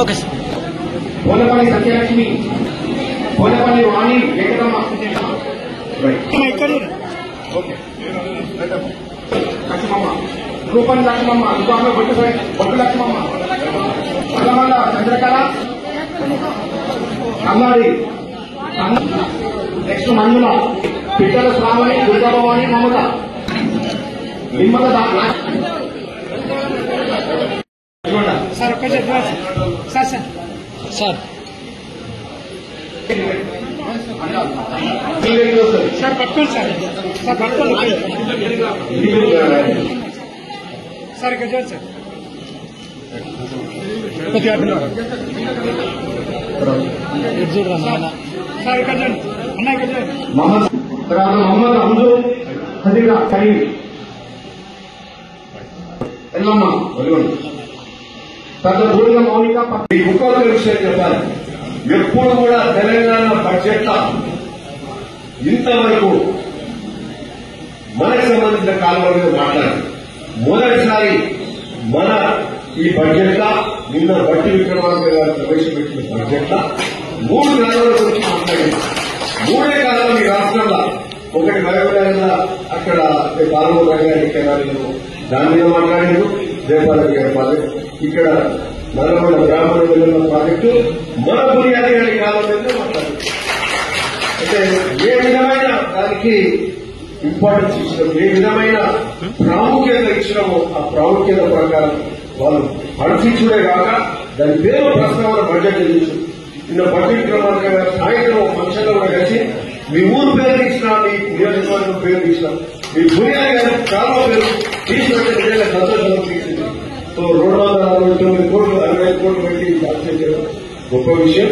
Okay sir. Polapalli Satyalakshmi, Polapalli Vani Venkatamma, Lakshmamma, Rupani Lakshmamma, ఇంకొక Bottu Lakshmamma, Allamalla Chandrakala, Alladi, next Manjula, Pittala Sravani, Durgabhavani, Mamata, Nimmala sir ఒక్క sir sir sir sir పట్టుకోండి సార్. సార్ పట్టుకోండి సార్. ఇక్కడ చూడండి సార్. చూడరా సార్. ఇక్కడ చూడండి అన్న. ఇక్కడ చూడండి. మహమ్మద్ హంజు హజీరా కరీం, ఎల్లమ్మ పెద్ద బూడిగ మౌనిక. ఇంకొక విషయం చెప్పాలి, ఎప్పుడు కూడా తెలంగాణ బడ్జెట్ ఇంతవరకు మనకు సంబంధించిన కాలంలో మాట్లాడారు. మొదటిసారి మన ఈ బడ్జెట్ నిన్న బట్టి విక్రమార్క గారు ప్రవేశపెట్టిన బడ్జెట్ 3 కాలాల గురించి మాట్లాడింది. 3 కాలాలు ఈ రాష్ట్రంలో, ఒకటి మరొక అక్కడ పాల్గొన్న గారి దాని మీద మాట్లాడారు. జయపాలరెడ్డి గారి ప్రాజెక్టు, ఇక్కడ నల్లగొండ బ్రాహ్మణ వెలుగుల ప్రాజెక్టు మన బునియాది గారి కాలం మీద మాట్లాడారు. అంటే ఏ విధమైన దానికి ఇంపార్టెన్స్ ఇచ్చినాం, ఏ విధమైన ప్రాముఖ్యత ఇచ్చినామో ఆ ప్రాముఖ్యత ప్రకారం వాళ్ళు పరిశీలించుడే కాక దాని పేరు ప్రస్తావన బడ్జెట్ చేయించు. నిన్న బడ్జెట్ క్రమానికి సాయంత్రం ఫంక్షన్ లో కూడా కలిసి మీ ఊరు పేరు ఇచ్చిన, మీ నియోజకవర్గం పేరు ఇచ్చిన, మీ బునియాది గారి చాలా పేరు తీసుకుంటే నిజంగా సంతోషంగా తీసింది. సో 269 కోట్లు 65 కోట్లు పెట్టి సాధ్యం చేయడం గొప్ప విషయం.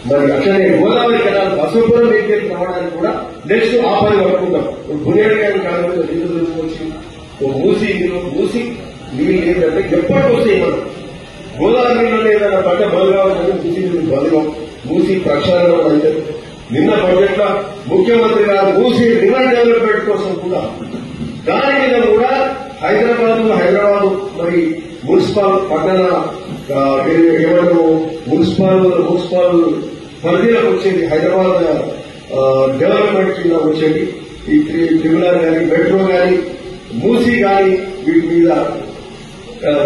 మరి అట్లనే గోదావరి కెనాల్ బసవపురం నీటి రావడానికి కూడా నెక్స్ట్ ఆ పని పడుకుంటాం. బునియాడి గారి కాలం మీద నీళ్లు తీసుకొచ్చి మూసి నీళ్ళు ఏంటంటే ఎప్పటికి వస్తాయి. మనం గోదావరి నీళ్ళు ఏదైనా పంట బదులు కావాలంటే మూసి నీళ్ళు బదులు మూసి ప్రక్షాళన అంటే నిన్న బడ్జెట్ లో ముఖ్యమంత్రి గారు మూసి రివర్ డెవలప్మెంట్ కోసం కూడా దాని మీద కూడా హైదరాబాద్ మరి మున్సిపల్ పట్టణ ఏమంటారు మున్సిపల్ పరిధిలోకి వచ్చేది, హైదరాబాద్ డెవలప్మెంట్ కింద వచ్చేది ఈ ట్రిబ్యునల్ కానీ మెట్రో కానీ మూసీ కానీ వీటి మీద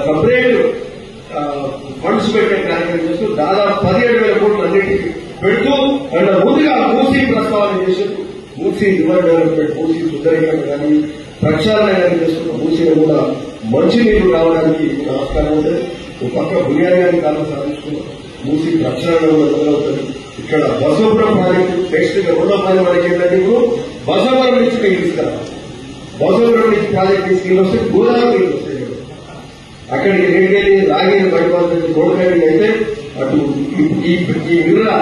సపరేట్ ఫండ్స్ పెట్టే కార్యక్రమం చేస్తూ దాదాపు 17,000 కోట్లు అన్నింటికి పెడుతూ అండ్ ముందుగా మూసీ ప్రస్తావన చేసి మూసీ రివర్ డెవలప్మెంట్, మూసీ సుందరీకరణ కానీ ప్రక్షాళన కానీ చేస్తున్న మూసీని కూడా మంచి నీళ్లు రావడానికి ఆస్కారం ఉంటుంది. ఒక పక్క బునియాడి గారి కాలం సాధించుకున్న మూసీ ప్రక్షాళన కూడా మొదలవుతుంది. ఇక్కడ బసవపురం ప్రాజెక్టు నెక్స్ట్ 2వ పని వరకు ఏంటంటే ఇప్పుడు బసవపురం నుంచి నీళ్ళు తీసుకురావాలి. బసవపురం నుంచి ప్రాజెక్ట్ తీసుకెళ్ళి వస్తే గోదావరి నీళ్ళు వస్తాయి. అక్కడికి నీళ్ళి రాగిన బయటపడుతుంది. రోడ్డు రైడింగ్ అయితే అటు ఈ విర్రా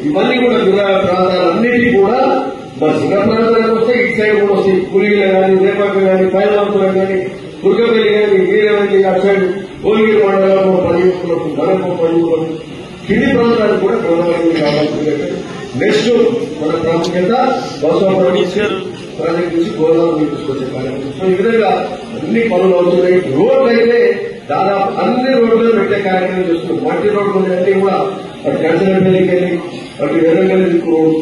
ఇవన్నీ కూడా విర్రా ప్రాంతాలన్నిటికీ కూడా మన చిన్న ప్రాంతాలకు వస్తే ఇటు సైడ్ కూడా వస్తాయి. పులిగిల కానీ, రేపాక కానీ, పైలంపురం కానీ, దుర్గపల్లి కానీ, వీరవల్లి అటు సైడ్ భువనగిరి మండలంలో 10 ఊర్లకు, మనకు 10 ఊర్లకు, కింది ప్రాంతాలకు కూడా గోదావరి కావాల్సింది. నెక్స్ట్ మన ప్రాముఖ్యత బసవపురం ప్రాజెక్ట్ నుంచి గోదావరి తీసుకొచ్చే కార్యక్రమం. సో ఈ విధంగా అన్ని పనులు అవుతున్నాయి. రోడ్లు అయితే దాదాపు అన్ని రోడ్లు పెట్టే కార్యక్రమం చేస్తున్నాం. మట్టి రోడ్లు అన్ని కూడా అటు గంటలపల్లికి వెళ్ళి అటు ఎర్రగల్లి రోడ్డు,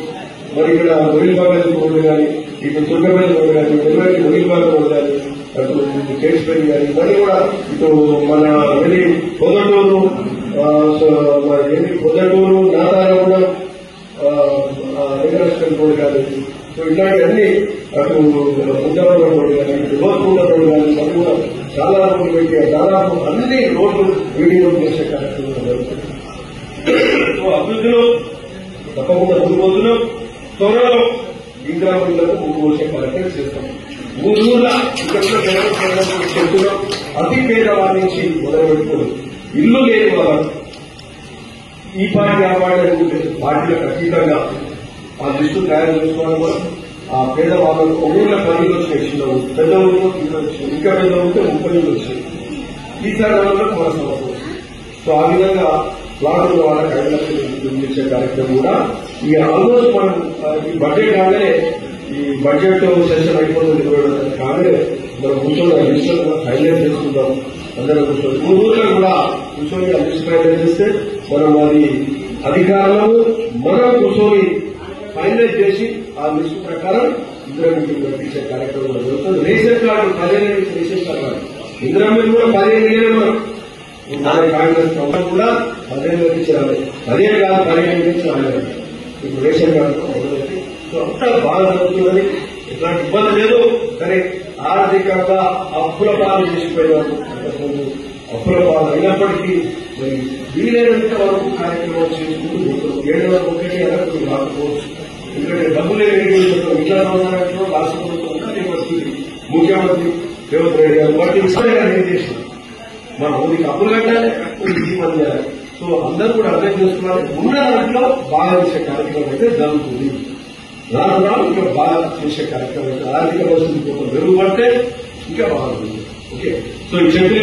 మరి ఇక్కడ మొగిలిబాగా రోడ్డు కానీ, ఇటు దుర్గపల్లి రోడ్డు కానీ, ఎర్రగల్లి మొగిలిబాగా రోడ్డు కానీ, అటు కేసుపల్లి కానీ, ఇవన్నీ కూడా ఇటు మన వెళ్ళి పొద్దుటూరు నాతారగూడెం వెంకటేశ్వర రోడ్డు కానీ, సో ఇలాంటివన్నీ అటు ముంజాపురం రోడ్డు కానీ, ఇటు లోతుల రోడ్డు కానీ, అది కూడా చాలా రోడ్లు పెట్టి దాదాపు అన్ని రోడ్లు వీడియోలు చేసే కార్యక్రమం జరుగుతుంది. సో అభివృద్ధిలో తప్పకుండా ముందు రోజుల్లో త్వరలో ఇంద్రామణులకు ముందు వచ్చే కార్యక్రమం చేస్తాం. 3 ఊర్ల ఇక్కడ చెప్తున్నాం. అతి పేదవారి నుంచి మొదలుపెట్టుకుని ఇల్లు లేని వారు ఈ పార్టీ ఆ పార్టీ పార్టీలకు అతీతంగా ఆ లిస్టు తయారు చేసుకోవడం వల్ల ఆ పేదవాళ్ళకు ఊళ్ళ 10 వచ్చినాయి. చిన్న ఊరు, పెద్ద ఊళ్ళో వచ్చినాయి, ఇంకా పెద్ద ఊరితో 30 వచ్చినాయి. ఈసారి వాళ్ళకు మన సమస్య. సో ఆ విధంగా ప్లాట్లు వాళ్ళకి 5 లక్షలు ఇచ్చే కార్యక్రమం కూడా ఈ ఆల్మోస్ట్ మనం ఈ బడ్జెట్ కాగానే ఈ బడ్జెట్ సెషన్ అయిపోతుంది. కాగానే మనం కూర్చొని ఆ లిస్ట్ కూడా ఫైనలైజ్ చేసుకుందాం. అందరం కూర్చొని 3 ఊర్లో కూడా కూర్చొని ఆ లిస్ట్ ఫైనలైజ్ చేస్తే మనం అది అధికారులను మనం కూర్చొని ఫైనలైజ్ చేసి ఆ లిస్టు ప్రకారం ఇందిరామిల్లు పంపించే కార్యక్రమం జరుగుతుంది. రేషన్ కార్డు 15 రేషన్ కార్డు ఇందిరామిల్లు కూడా 15 మనం కాంగ్రెస్ ప్రభుత్వం కూడా 15 నుంచి రాలేదు. 15 కాదు 15 నుంచి రాలేదు. ఇప్పుడు రేషన్ కార్డు సో అంతా బాగా జరుగుతున్నది. ఎట్లాంటి ఇబ్బంది లేదు. కానీ ఆర్థికంగా అప్పుల పాలు చేసిపోయినారు. అప్పుల పాలు అయినప్పటికీ మరి వీలైనంత వరకు కార్యక్రమాలు చేసుకుంటూ 701 ఎలక్ట్రిక్ రాకపోవచ్చు. ఎందుకంటే డబ్బులు ఇట్లా సంవత్సరాలు రాష్ట్ర ప్రభుత్వం వస్తుంది. ముఖ్యమంత్రి రేవంత్ రెడ్డి గారు వాటి నిర్దేశం మన ఊరికి అప్పులు కట్టాలి, మంది చేయాలి. సో అందరూ కూడా అర్థం చేసుకోవాలి. ఉన్న దాంట్లో బాగా చేసే కార్యక్రమం అయితే జరుగుతుంది. రాను ఇంకా బాగా చేసే కార్యక్రమం అయితే ఆర్థిక పరిస్థితి మెరుగుపడితే ఇంకా బాగుంటుంది. ఓకే. సో ఈ చెప్పిన